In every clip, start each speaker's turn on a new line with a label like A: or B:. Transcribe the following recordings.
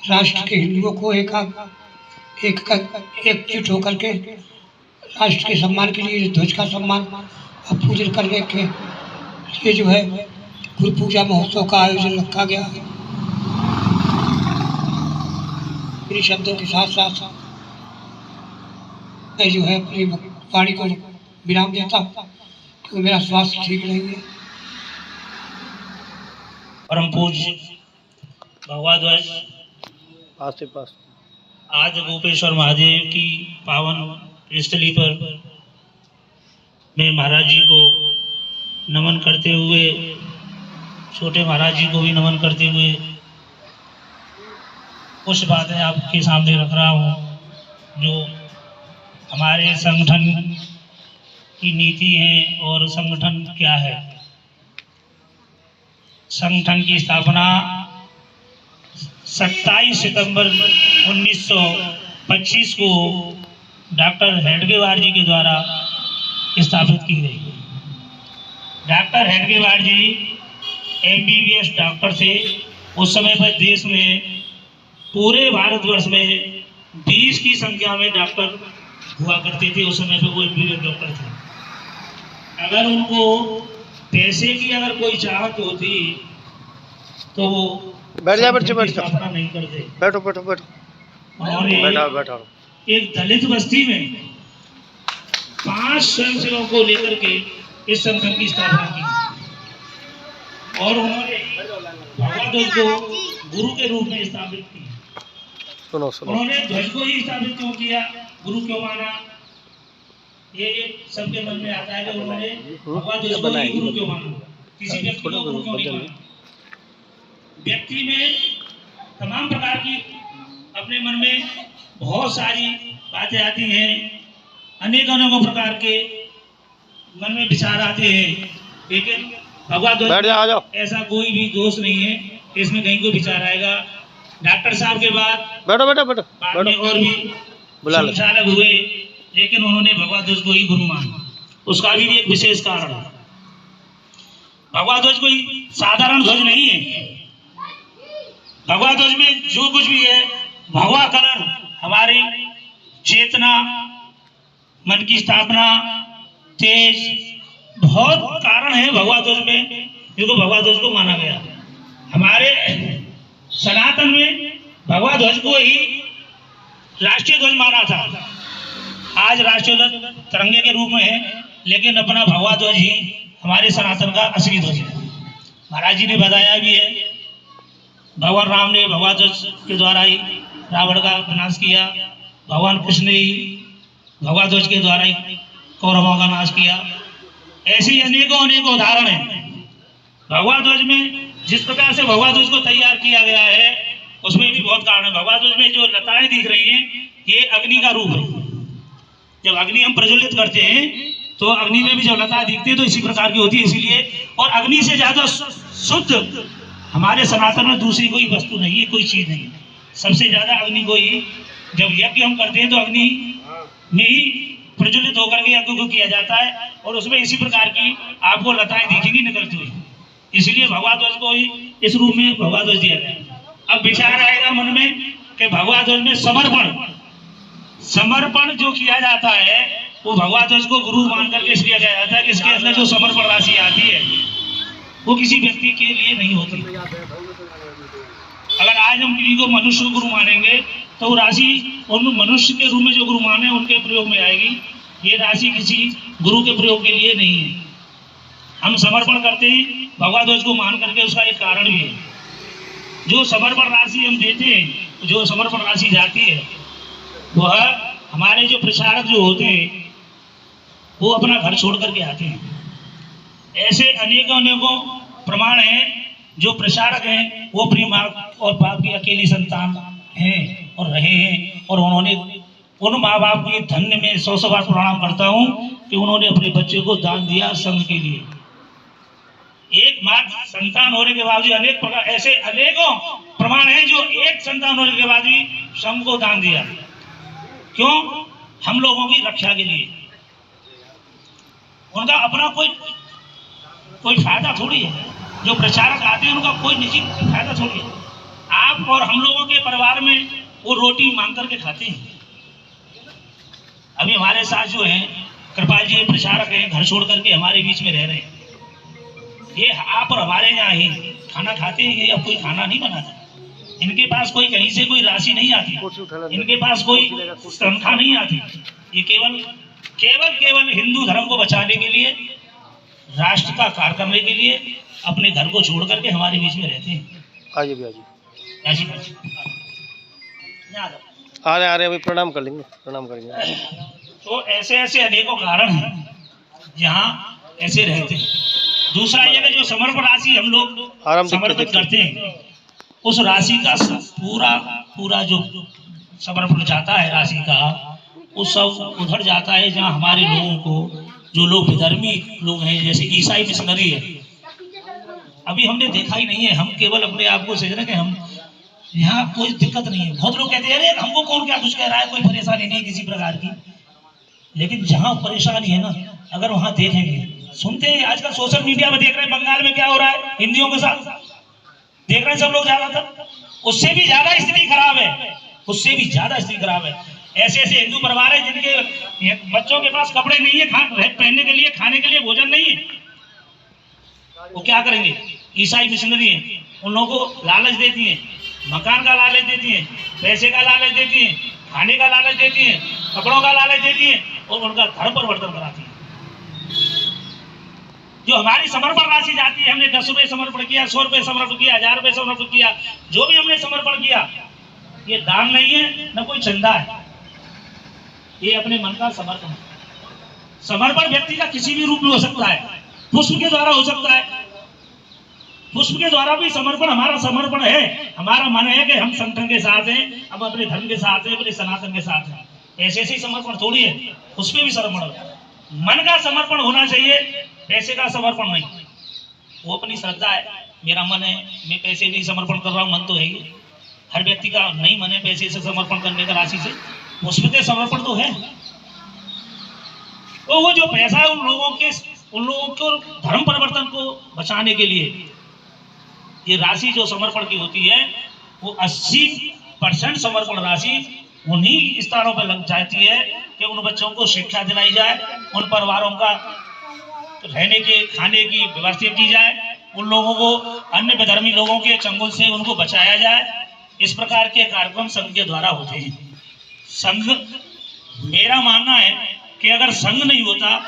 A: राष्ट्र के हिंदुओं को एकजुट होकर के राष्ट्र के सम्मान के लिए ध्वज का सम्मान और पूजन करने के लिए जो है गुरु पूजा महोत्सव का आयोजन रखा गया। इन शब्दों के साथ साथ मैं जो है अपनी वाणी को विराम देता हूँ क्योंकि मेरा स्वास्थ्य ठीक नहीं है।
B: परम पूज्य भगवा ध्वज आज गोपेश्वर महादेव की पावन स्थली पर मैं महाराज जी को नमन करते हुए, छोटे महाराज जी को भी नमन करते हुए कुछ बातें आपके सामने रख रहा हूँ जो हमारे संगठन की नीति है और संगठन क्या है। संगठन की स्थापना 27 सितंबर 1925 को डॉक्टर हेडगेवार जी के द्वारा स्थापित की गई। डॉक्टर हेडगेवार जी MBBS डॉक्टर थे। उस समय पर देश में पूरे भारतवर्ष में 20 की संख्या में डॉक्टर हुआ करते थे। उस समय पर वो MBBS डॉक्टर थे। अगर उनको पैसे की अगर कोई चाहत होती तो वो स्थापना नहीं करते। बैठो। एक दलित बस्ती में 5 स्वयंसेवकों को लेकर के इस संगठन की स्थापना की और उन्होंने भगवा ध्वज को गुरु के रूप में स्थापित किया। उन्होंने ध्वज को ही स्थापित क्यों किया, गुरु क्यों माना, ये सबके मन में आता है कि उन्होंने भगवा ध्वज को ही गुरु क्यों माना, किसी व्यक्ति को गुरु क्यों नहीं माना। व्यक्ति में तमाम प्रकार की अपने मन में बहुत सारी बातें आती हैं, अनेकों प्रकार के मन में विचार आते हैं, लेकिन भगवा ध्वज ऐसा कोई भी दोष नहीं है, इसमें कहीं को विचार आएगा। डॉक्टर साहब के बाद बाद में और भी संचालक हुए, लेकिन उन्होंने भगवा ध्वज को ही गुरु माना। उसका भी एक विशेष कारण है। भगवा ध्वज कोई साधारण ध्वज नहीं है। भगवा ध्वज में जो कुछ भी है, भगवा कलर हमारी चेतना, मन की स्थापना, तेज, बहुत कारण है भगवा ध्वज में, जिसको भगवा ध्वज को माना गया। हमारे सनातन में भगवा ध्वज को ही राष्ट्रीय ध्वज माना था। आज राष्ट्रीय ध्वज तिरंगे के रूप में है, लेकिन अपना भगवा ध्वज ही हमारे सनातन का असली ध्वज है। महाराज जी ने बताया भी है, भगवान राम ने भगवा ध्वज के द्वारा ही रावण का विनाश किया। भगवान कृष्ण ने ही भगवा ध्वज के द्वारा ही कौरवों का नाश किया। ऐसी अनेकों उदाहरण हैं। भगवा ध्वज में जिस प्रकार से भगवा ध्वज को तैयार किया गया है, उसमें भी बहुत कारण है। भगवा ध्वज में जो लताएं दिख रही हैं, ये अग्नि का रूप है। जब अग्नि हम प्रज्वलित करते हैं तो अग्नि में भी जब लताएं दिखती है तो इसी प्रकार की होती है। इसीलिए, और अग्नि से ज्यादा शुद्ध हमारे सनातन में दूसरी कोई वस्तु नहीं है, कोई चीज नहीं है। सबसे ज्यादा अग्नि को ही, जब यज्ञ हम करते हैं तो अग्नि में ही प्रज्वलित होकर के यज्ञ को किया जाता है, और उसमें इसी प्रकार की आपको लताएं दिखेंगी निकलती हुई। इसलिए भगवा ध्वज को ही इस रूप में भगवा ध्वज दिया गया। अब विचार आएगा मन में कि भगवा ध्वज में समर्पण जो किया जाता है, वो भगवा ध्वज को गुरु मान करके इसलिए किया जाता है कि इसके अंदर जो समर्पण राशि आती है वो किसी व्यक्ति के लिए नहीं होती। अगर आज हम किसी को मनुष्य को गुरु मानेंगे तो वो राशि उन मनुष्य के रूप में जो गुरु माने उनके प्रयोग में आएगी। ये राशि किसी गुरु के प्रयोग के लिए नहीं है। हम समर्पण करते ही भगवा ध्वज को मान करके, उसका एक कारण भी है। जो समर्पण राशि हम देते हैं, जो समर्पण राशि जाती है, वह हमारे जो प्रचारक जो होते हैं वो अपना घर छोड़ करके आते हैं। ऐसे अनेकों प्रमाण हैं। जो प्रचारक हैं वो अपनी माँ और बाप की अकेली संतान हैं और रहे हैं, और उन्होंने उन माँ बाप के धन्य में 100 बार प्रणाम करता हूँ कि उन्होंने अपने बच्चे को दान दिया संघ के लिए। एक माँ संतान होने के बाद भी अनेक प्रकार ऐसे अनेकों प्रमाण हैं जो एक संतान होने के बाद भी संघ को दान दिया। क्यों? हम लोगों की रक्षा के लिए। उनका अपना कोई फायदा थोड़ी है। जो प्रचारक आते हैं उनका कोई निजी फायदा थोड़ी है। आप और हम लोगों के परिवार में वो रोटी मांग करके खाते हैं। अभी हमारे साथ जो हैं कृपाल जी प्रचारक हैं, घर छोड़ करके हमारे बीच में रह रहे हैं। ये आप और हमारे यहाँ ही खाना खाते हैं, ये अब कोई खाना नहीं बनाता। इनके पास कोई कहीं से कोई राशि नहीं आती, इनके पास कोई तनख्वाह नहीं आती। ये केवल हिंदू धर्म को बचाने के लिए, राष्ट्र का कार्य करने के लिए अपने घर को छोड़ करके हमारे बीच में रहते हैं।
C: आइए भी आइए, आ रहे अभी प्रणाम कर लेंगे, प्रणाम करेंगे।
B: तो ऐसे अनेकों कारण हैं जहाँ ऐसे रहते हैं। दूसरा ये कि जो समर्पण राशि हम लोग समर्पित करते हैं, उस राशि का पूरा जो समर्पण जाता है राशि का, वो सब उधर जाता है जहाँ हमारे लोगों को, जो लोग विधर्मी लोग हैं, जैसे ईसाई मिशनरी है। अभी हमने देखा ही नहीं है, हम केवल अपने आप को समझ रहे कि हम यहाँ कोई दिक्कत नहीं है। बहुत लोग कहते हैं अरे हमको कौन क्या कुछ कह रहा है, कोई परेशानी नहीं किसी प्रकार की। लेकिन जहाँ परेशानी है ना, अगर वहाँ देखेंगे, सुनते हैं, आजकल सोशल मीडिया में देख रहे हैं बंगाल में क्या हो रहा है हिंदियों के साथ, देख रहे हैं सब लोग ज्यादातर। उससे भी ज्यादा स्थिति खराब है, उससे भी ज्यादा स्थिति खराब है। ऐसे हिंदू परिवार है जिनके बच्चों के पास कपड़े नहीं है, पहनने के लिए, खाने के लिए भोजन नहीं है। वो क्या करेंगे? ईसाई मिशनरी है, उन लोगों को लालच देती है, मकान का लालच देती है, पैसे का लालच देती है, खाने का लालच देती है, कपड़ों का लालच देती है, और उनका धर्म परिवर्तन कराती है। जो हमारी समर्पण राशि जाती है, हमने 10 रुपये समर्पण किया, 100 रुपये समर्पण किया, 1000 रुपये समर्पण किया, जो भी हमने समर्पण किया, ये दान नहीं है, न कोई चंदा है, ये अपने मन का समर्पण है। समर्पण व्यक्ति का किसी भी रूप में हो सकता है, पुष्प के द्वारा हो सकता है, पुष्प के द्वारा भी समर्पण हमारा समर्पण है। हमारा मन है कि हम संगठन के साथ हैं, हम अपने धर्म के साथ हैं, अपने सनातन के साथ हैं। ऐसे ही समर्पण थोड़ी है, उसमें भी समर्पण मन का समर्पण होना चाहिए, पैसे का समर्पण नहीं। वो अपनी श्रद्धा है, मेरा मन है, मैं पैसे भी समर्पण कर रहा हूँ, मन तो है ही। हर व्यक्ति का नहीं मन है पैसे से समर्पण करने का, राशि से, उसमें तो समर्पण तो है। तो वो जो पैसा है उन लोगों को धर्म परिवर्तन को बचाने के लिए, ये राशि जो समर्पण की होती है, वो 80% समर्पण राशि उन्हीं स्थानों पर लग जाती है कि उन बच्चों को शिक्षा दिलाई जाए, उन परिवारों का रहने के खाने की व्यवस्था की जाए, उन लोगों को अन्य विधर्मी लोगों के चंगुल से उनको बचाया जाए। इस प्रकार के कार्यक्रम संघ के द्वारा होते हैं। संघ, मेरा मानना है कि अगर संघ नहीं होता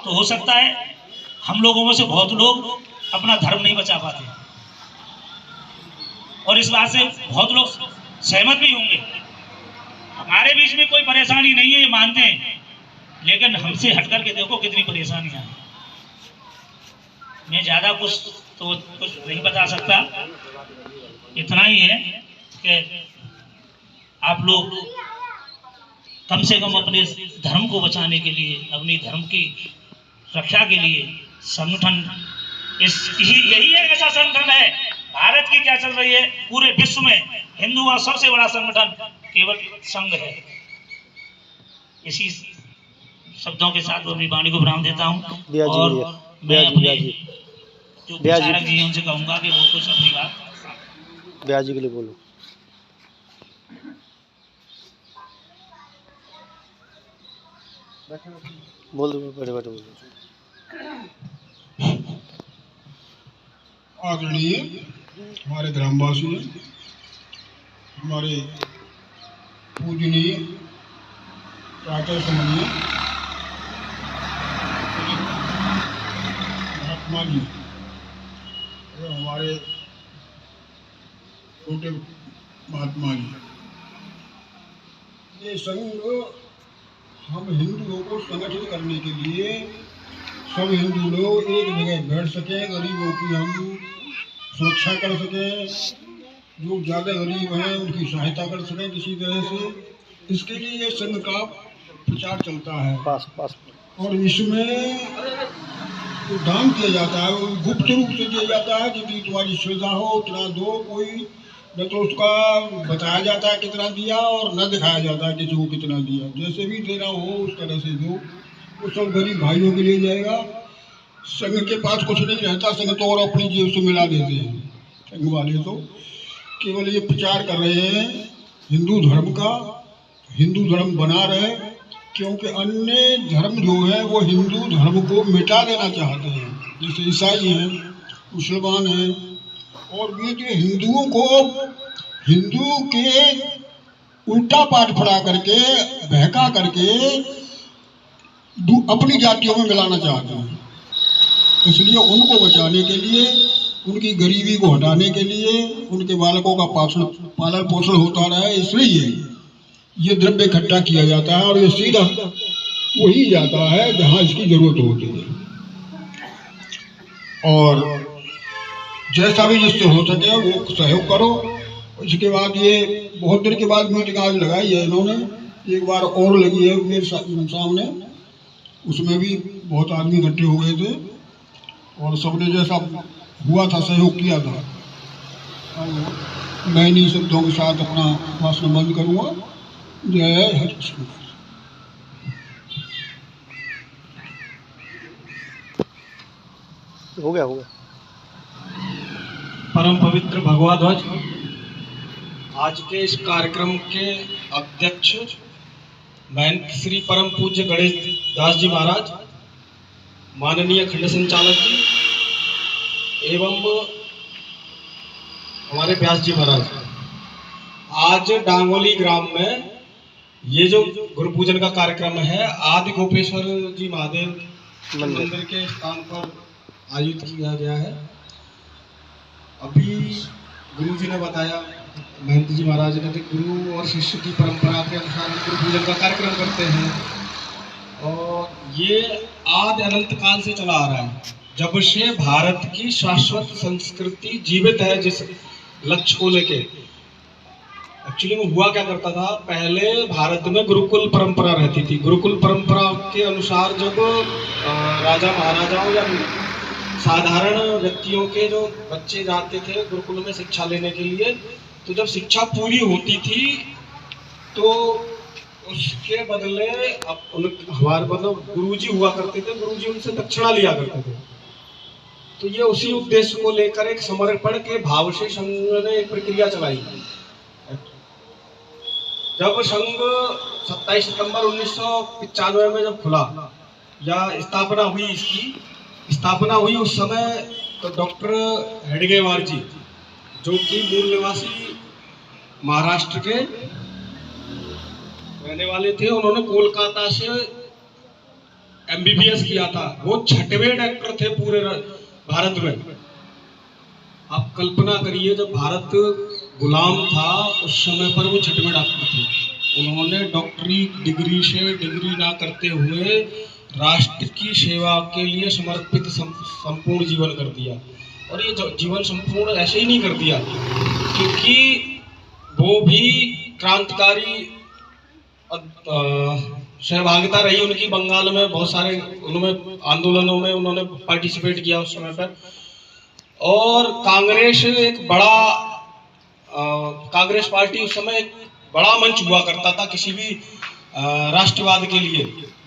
B: तो हो सकता है हम लोगों में से बहुत लोग अपना धर्म नहीं बचा पाते, और इस बात से बहुत लोग सहमत भी होंगे। हमारे बीच में कोई परेशानी नहीं है, ये मानते हैं, लेकिन हमसे हट करके देखो कितनी परेशानियां हैं। मैं ज्यादा कुछ नहीं बता सकता, इतना ही है कि आप लोग कम से कम अपने धर्म को बचाने के लिए, अपनी धर्म की रक्षा के लिए संगठन, यही एक ऐसा संगठन है, भारत की क्या चल रही है, पूरे विश्व में हिंदू का सबसे बड़ा संगठन केवल संघ है। इसी शब्दों के साथ अपनी वाणी को विराम देता हूँ, और मैं अपने जो विचारक जी हैं उनसे कहूँगा कि वो कुछ अपनी बात
C: ब्याज जी के लिए बोलो। बोल दो, बैठे बैठे बोलो।
D: आदरणीय हमारे ग्रामवासी, हमारे पूजनीय प्रातः समन्वय महात्मा जी और हमारे छोटे महात्मा जी, ये संघ हम हिंदुओं को संगठित करने के लिए सब हिंदू लोग एक जगह बैठ सकें, गरीबों की हम सुरक्षा कर सकें, जो ज़्यादा गरीब हैं उनकी सहायता कर सकें किसी तरह से। इसके लिए ये संघ का प्रचार चलता है। और इसमें जो दान किया जाता है वो गुप्त रूप से दिया जाता है, जितनी तुम्हारी श्रद्धा हो उतना दो, कोई न तो उसका बताया जाता है कितना दिया और न दिखाया जाता है किसी को कितना दिया। जैसे भी देना हो उस तरह से दो, वो सब गरीब भाइयों के लिए जाएगा। संघ के पास कुछ नहीं रहता, संघ तो और अपनी जेब से मिला देते हैं संघ वाले। तो केवल ये प्रचार कर रहे हैं हिंदू धर्म का, हिंदू धर्म बना रहे, क्योंकि अन्य धर्म जो है वो हिंदू धर्म को मिटा देना चाहते हैं। जैसे ईसाई हैं, मुसलमान हैं, और ये जो हिंदुओं को हिंदू के उल्टा पाठ पढ़ा करके, बहका करके अपनी जातियों में मिलाना चाहते हैं। इसलिए उनको बचाने के लिए, उनकी गरीबी को हटाने के लिए, उनके बालकों का पालन पोषण होता रहे, इसलिए ये द्रव्य इकट्ठा किया जाता है और ये सीधा वही जाता है जहाँ इसकी जरूरत होती है। और जैसा भी जिससे हो सके वो सहयोग करो। इसके बाद ये बहुत दिन के बाद मीटिंग आज लगाई है इन्होंने, एक बार और लगी है मेरे सामने, उसमें भी बहुत आदमी इकट्ठे हो गए थे और सबने जैसा हुआ था सहयोग किया था। मैं इन्हीं शब्दों के साथ अपना भाषण बंद करूँगा। जय हरि कृष्ण।
C: हो गया।
E: परम पवित्र भगवा ध्वज आज के इस कार्यक्रम के अध्यक्ष महंत श्री परम पूज्य गणेश दास जी महाराज, माननीय खंड संचालक जी एवं हमारे व्यास जी महाराज, आज डांगोली ग्राम में ये जो गुरु पूजन का कार्यक्रम है आदि गोपेश्वर जी महादेव मंदिर के स्थान पर आयोजित किया गया है। अभी गुरु जी ने बताया, महंत जी महाराज ने, गुरु और शिष्य की परंपरा के अनुसार गुरु पूजन का कार्यक्रम करते हैं और ये आदि अनंत काल से चला आ रहा है। जब से भारत की शाश्वत संस्कृति जीवित है, जिस लक्ष्य को लेके एक्चुअली में हुआ क्या करता था, पहले भारत में गुरुकुल परंपरा रहती थी। गुरुकुल परंपरा के अनुसार जब राजा महाराजाओं या साधारण व्यक्तियों के जो बच्चे जाते थे गुरुकुल में शिक्षा लेने के लिए, तो जब शिक्षा पूरी होती थी तो उसके बदले हमारे मतलब गुरुजी हुआ करते थे, गुरुजी उनसे दक्षिणा लिया करते थे। तो ये उसी उद्देश्य को लेकर एक समर्पण के भाव से संघ ने एक प्रक्रिया चलाई। जब संघ 27 सितंबर 1995 में जब खुला या स्थापना हुई, इसकी स्थापना हुई, उस समय तो डॉक्टर हेडगेवार जी, जो कि मूल निवासी महाराष्ट्र के रहने वाले थे, उन्होंने कोलकाता से MBBS किया था। वो 6वें डॉक्टर थे पूरे भारत में। आप कल्पना करिए, जब भारत गुलाम था उस समय पर वो 6वें डॉक्टर थे। उन्होंने डॉक्टरी डिग्री ना करते हुए राष्ट्र की सेवा के लिए समर्पित संपूर्ण जीवन कर दिया। और ये जीवन संपूर्ण ऐसे ही नहीं कर दिया, क्योंकि वो भी क्रांतिकारी सहभागिता रही उनकी। बंगाल में बहुत सारे उन्होंने आंदोलनों में उन्होंने पार्टिसिपेट किया उस समय पर। और कांग्रेस एक बड़ा कांग्रेस पार्टी उस समय एक बड़ा मंच हुआ करता था किसी भी राष्ट्रवाद के लिए।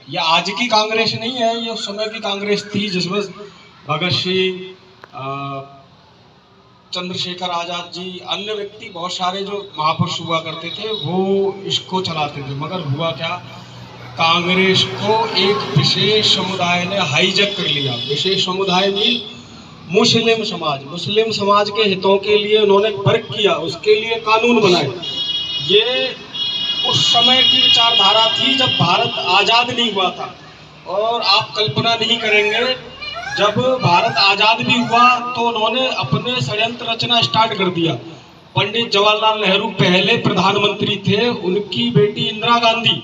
E: ये आज की कांग्रेस नहीं है, ये उस समय की कांग्रेस थी जिसमें भगत सिंह, चंद्रशेखर आजाद जी, अन्य व्यक्ति बहुत सारे जो महापुरुष हुआ करते थे वो इसको चलाते थे। मगर हुआ क्या, कांग्रेस को एक विशेष समुदाय ने हाईजैक कर लिया। विशेष समुदाय भी मुस्लिम समाज के हितों के लिए उन्होंने वर्क किया, उसके लिए कानून बनाए। ये उस समय की विचारधारा थी जब भारत आज़ाद नहीं हुआ था। और आप कल्पना नहीं करेंगे, जब भारत आज़ाद भी हुआ तो उन्होंने अपने षड्यंत्र रचना स्टार्ट कर दिया। पंडित जवाहरलाल नेहरू पहले प्रधानमंत्री थे, उनकी बेटी इंदिरा गांधी,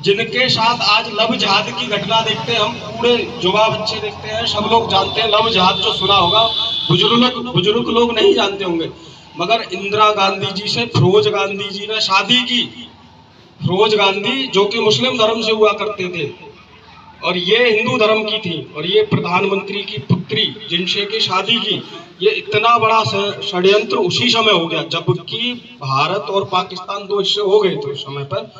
E: जिनके साथ आज लव जिहाद की घटना देखते हैं हम, पूरे युवा बच्चे देखते हैं, सब लोग जानते हैं। लव जिहाद जो सुना होगा, बुजुर्ग लोग नहीं जानते होंगे, मगर इंदिरा गांधी जी से फिरोज गांधी जी ने शादी की। फिरोज गांधी जो कि मुस्लिम धर्म से हुआ करते थे और ये हिंदू धर्म की थी, और ये प्रधानमंत्री की पुत्री जिनसे की शादी की। ये इतना बड़ा षड्यंत्र उसी समय हो गया जबकि भारत और पाकिस्तान दो हिस्से हो गए थे उस समय पर।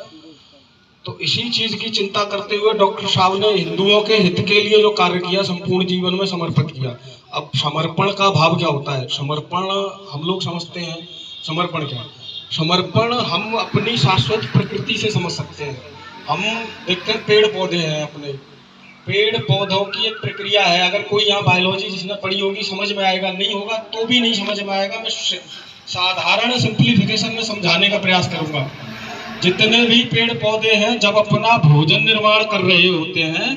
E: तो इसी चीज की चिंता करते हुए डॉक्टर साहब ने हिंदुओं के हित के लिए जो कार्य किया, संपूर्ण जीवन में समर्पित किया। अब समर्पण का भाव क्या होता है? समर्पण हम लोग समझते हैं समर्पण क्या? समर्पण हम अपनी शाश्वत प्रकृति से समझ सकते हैं। हम देखते हैं पेड़ पौधे हैं, अपने पेड़ पौधों की एक प्रक्रिया है। अगर कोई यहाँ बायोलॉजी जिसने पढ़ी होगी समझ में आएगा, नहीं होगा तो भी नहीं समझ में आएगा। मैं साधारण सिंप्लीफिकेशन में समझाने का प्रयास करूंगा। जितने भी पेड़ पौधे हैं जब अपना भोजन निर्माण कर रहे होते हैं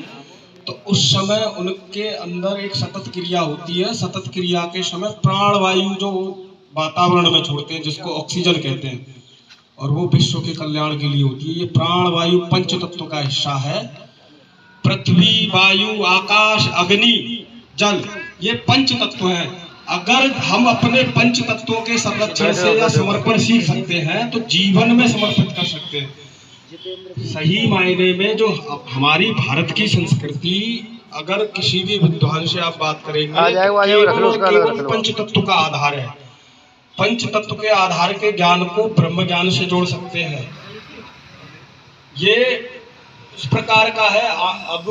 E: तो उस समय उनके अंदर एक सतत क्रिया होती है। सतत क्रिया के समय प्राणवायु जो वातावरण में छोड़ते हैं जिसको ऑक्सीजन कहते हैं, और वो विश्व के कल्याण के लिए होती है। ये प्राणवायु पंच तत्व का हिस्सा है। पृथ्वी, वायु, आकाश, अग्नि, जल, ये पंच तत्व हैं। अगर हम अपने पंच तत्वों के संरक्षण से या समर्पण सीख सकते हैं तो जीवन में समर्पित कर सकते हैं। सही मायने में जो हमारी भारत की संस्कृति, अगर किसी भी विद्वान से आप बात करेंगे, केवल पंच तत्व का आधार है। पंच तत्व के आधार के ज्ञान को ब्रह्म ज्ञान से जोड़ सकते हैं। ये इस प्रकार का है। अब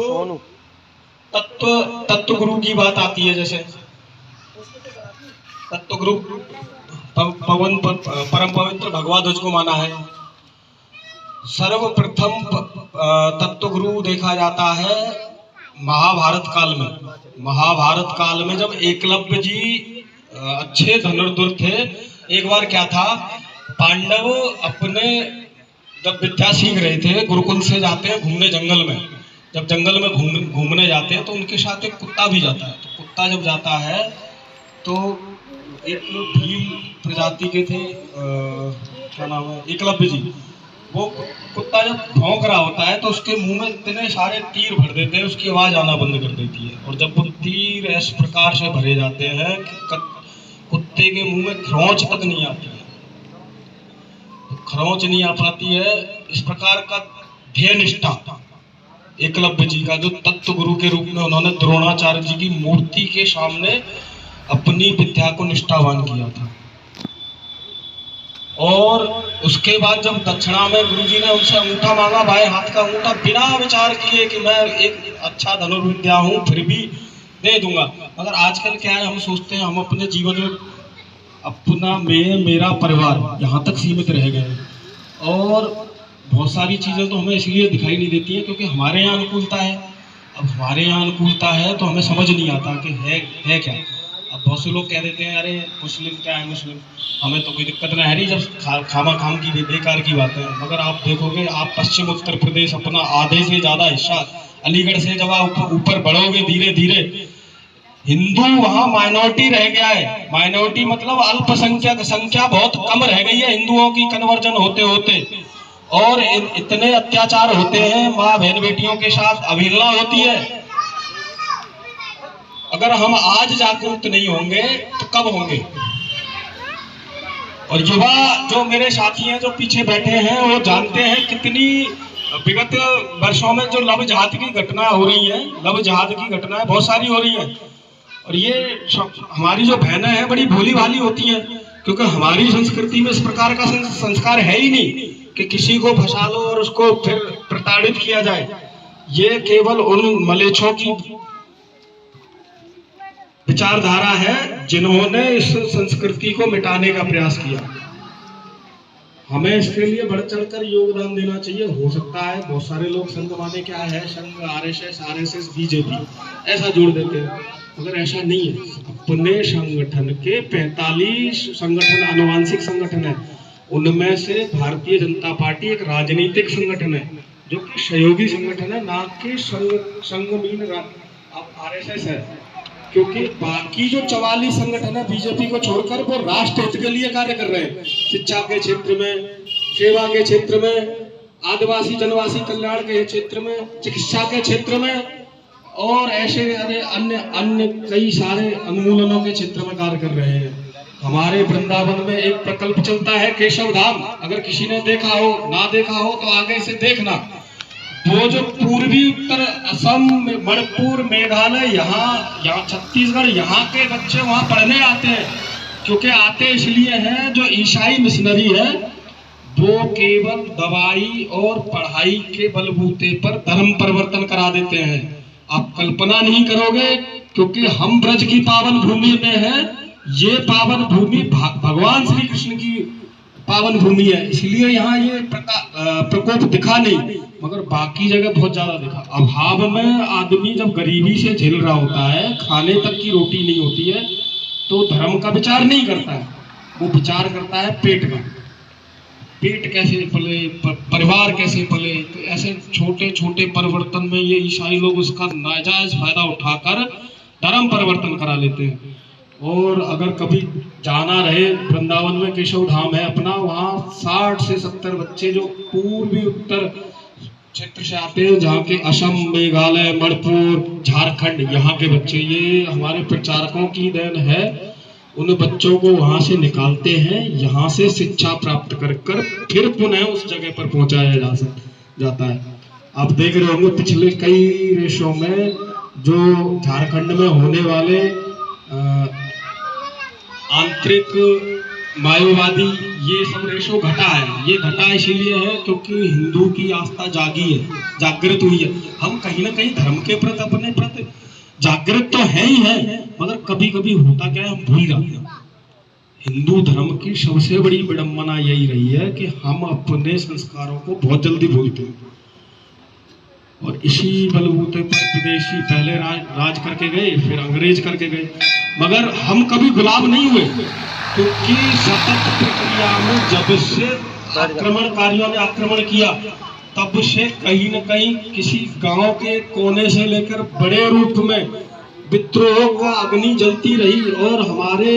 E: तत्व गुरु की बात आती है, जैसे तत्व गुरु परम पवित्र भगवा ध्वज को माना है। सर्वप्रथम तत्व गुरु देखा जाता है महाभारत काल में। महाभारत काल में जब एकलव्य जी अच्छे धनुर्धर थे, एक बार क्या था, पांडव अपने जब विद्या सीख रहे थे, गुरुकुल से जाते हैं घूमने जंगल में। जब जंगल में घूमने जाते हैं तो उनके साथ एक कुत्ता भी जाता है। तो कुत्ता जब जाता है तो एक भील प्रजाति के थे, क्या नाम है, एकलव्य जी। वो कुत्ता जब भौंक रहा होता है तो उसके मुंह में इतने सारे तीर भर देते हैं, उसकी आवाज आना बंद कर देती है। और जब वो तीर इस प्रकार से भरे जाते हैं कि कुत्ते के मुंह में खरोंच तक नहीं आती है, तो खरोंच नहीं आ पाती है। इस प्रकार का ध्येय निष्ठा एकलव्य जी का, जो तत्व गुरु के रूप में उन्होंने द्रोणाचार्य जी की मूर्ति के सामने अपनी विद्या को निष्ठावान किया था। और उसके बाद जब दक्षिणा में गुरुजी ने उनसे अंगूठा मांगा, बाएं हाथ का अंगूठा, बिना विचार किए कि मैं एक अच्छा धनुर्विद्या हूँ फिर भी दे दूंगा। मगर आजकल क्या है, हम सोचते हैं हम अपने जीवन में अपना मेरा परिवार यहाँ तक सीमित रह गए, और बहुत सारी चीज़ें तो हमें इसलिए दिखाई नहीं देती हैं क्योंकि हमारे यहाँ अनुकूलता है। अब हमारे यहाँ अनुकूलता है तो हमें समझ नहीं आता कि है क्या। अब बहुत से लोग कह देते हैं अरे मुस्लिम क्या है, मुस्लिम हमें तो कोई दिक्कत नहीं है, जब खामा खाम की बेकार की बात है। मगर आप देखोगे, आप पश्चिम उत्तर प्रदेश अपना आधे से ज़्यादा हिस्सा अलीगढ़ से जब आप ऊपर बढ़ोगे धीरे धीरे, हिंदू वहाँ माइनॉरिटी रह गया है। माइनॉरिटी मतलब अल्पसंख्यक, संख्या बहुत कम रह गई है हिंदुओं की कन्वर्जन होते होते। और इतने अत्याचार होते हैं, माँ बहन बेटियों के साथ अवहेलना होती है। अगर हम आज जागरूक नहीं होंगे तो कब होंगे। और युवा जो मेरे साथी हैं जो पीछे बैठे हैं वो जानते हैं कितनी विगत वर्षों में जो लव जहाद की घटना हो रही है, लव जहाद की घटनाएं बहुत सारी हो रही है। और ये हमारी जो बहनें हैं बड़ी भोली भाली होती हैं, क्योंकि हमारी संस्कृति में इस प्रकार का संस्कार है ही नहीं कि किसी को फंसा लो और उसको फिर प्रताड़ित किया जाए। ये केवल उन मलेच्छों की विचारधारा है जिन्होंने इस संस्कृति को मिटाने का प्रयास किया। हमें इसके लिए बढ़ चढ़कर योगदान देना चाहिए। हो सकता है बहुत सारे लोग संघ माने क्या है, संघ आरएसएस बीजेपी ऐसा जोड़ देते हैं, मगर ऐसा नहीं है। अपने संगठन के 45 संगठन आनुवांशिक संगठन है, उनमें से भारतीय जनता पार्टी एक राजनीतिक संगठन है जो कि सहयोगी संगठन है, ना कि संघ आरएसएस है। क्योंकि बाकी जो 44 संगठन है बीजेपी को छोड़कर वो राष्ट्र हित के लिए कार्य कर रहे हैं। शिक्षा के क्षेत्र में, सेवा के क्षेत्र में, आदिवासी जनवासी कल्याण के क्षेत्र में, चिकित्सा के क्षेत्र में, और ऐसे अन्य कई सारे उन्मूलनों के क्षेत्र में कार्य कर रहे हैं। हमारे वृंदावन में एक प्रकल्प चलता है केशव धाम, अगर किसी ने देखा हो, ना देखा हो तो आगे से देखना। वो जो पूर्वी उत्तर असम, मणिपुर, मेघालय, यहाँ छत्तीसगढ़, यहाँ के बच्चे वहाँ पढ़ने आते हैं। क्योंकि आते इसलिए हैं, जो ईसाई मिशनरी है वो केवल दवाई और पढ़ाई के बलबूते पर धर्म परिवर्तन करा देते हैं। आप कल्पना नहीं करोगे, क्योंकि हम ब्रज की पावन भूमि में हैं, ये पावन भूमि भगवान श्री कृष्ण की पावन भूमि है, इसलिए यहाँ ये प्रकोप दिखा नहीं, मगर बाकी जगह बहुत ज्यादा दिखा। अभाव में आदमी जब गरीबी से झेल रहा होता है, खाने तक की रोटी नहीं होती है, तो धर्म का विचार नहीं करता है, वो विचार करता है पेट का, पेट कैसे पले, परिवार कैसे पले। तो ऐसे छोटे छोटे परिवर्तन में ये ईसाई लोग उसका नाजायज फायदा उठाकर धर्म परिवर्तन करा लेते हैं। और अगर कभी जाना रहे, वृंदावन में केशव धाम है अपना, वहाँ 60 से 70 बच्चे जो पूर्वी उत्तर क्षेत्र से आते हैं, जहाँ के असम, मेघालय, मणिपुर, झारखंड, यहाँ के बच्चे, ये हमारे प्रचारकों की देन है। उन बच्चों को वहां से निकालते हैं, यहाँ से शिक्षा प्राप्त कर फिर पुनः उस जगह पर पहुंचाया जाता है। आप देख रहे होंगे पिछले कई रेशों में जो झारखंड में होने वाले आंतरिक मायोवादी, ये सब रेशो घटा है। ये घटा इसीलिए है क्योंकि हिंदू की आस्था जागी है, जागृत हुई है। हम कहीं ना कहीं धर्म के प्रति, अपने प्रति जागृत तो है ही है, मगर कभी कभी होता क्या है, हम भूल जाते हैं। हिंदू धर्म की सबसे बड़ी विडंबना यही रही है कि हम अपने संस्कारों को बहुत जल्दी भूलते हैं, और इसी बलबूते पर विदेशी पहले राज करके गए, फिर अंग्रेज करके गए, मगर हम कभी गुलाम नहीं हुए, क्योंकि सतत प्रक्रिया में जब से आक्रमणकारियों ने आक्रमण किया, तब से कहीं न कहीं किसी गांव के कोने से लेकर बड़े रूप में विद्रोह का अग्नि जलती रही, और हमारे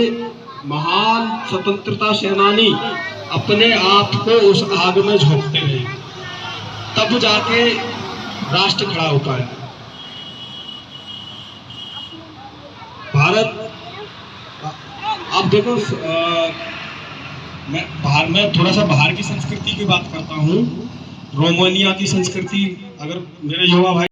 E: महान स्वतंत्रता सेनानी अपने आप को उस आग में झोंकते रहे, तब जाके राष्ट्र खड़ा होता है। भारत, आप देखो, मैं थोड़ा सा बाहर की संस्कृति की बात करता हूँ। रोमानिया की संस्कृति, अगर मेरे युवा भाई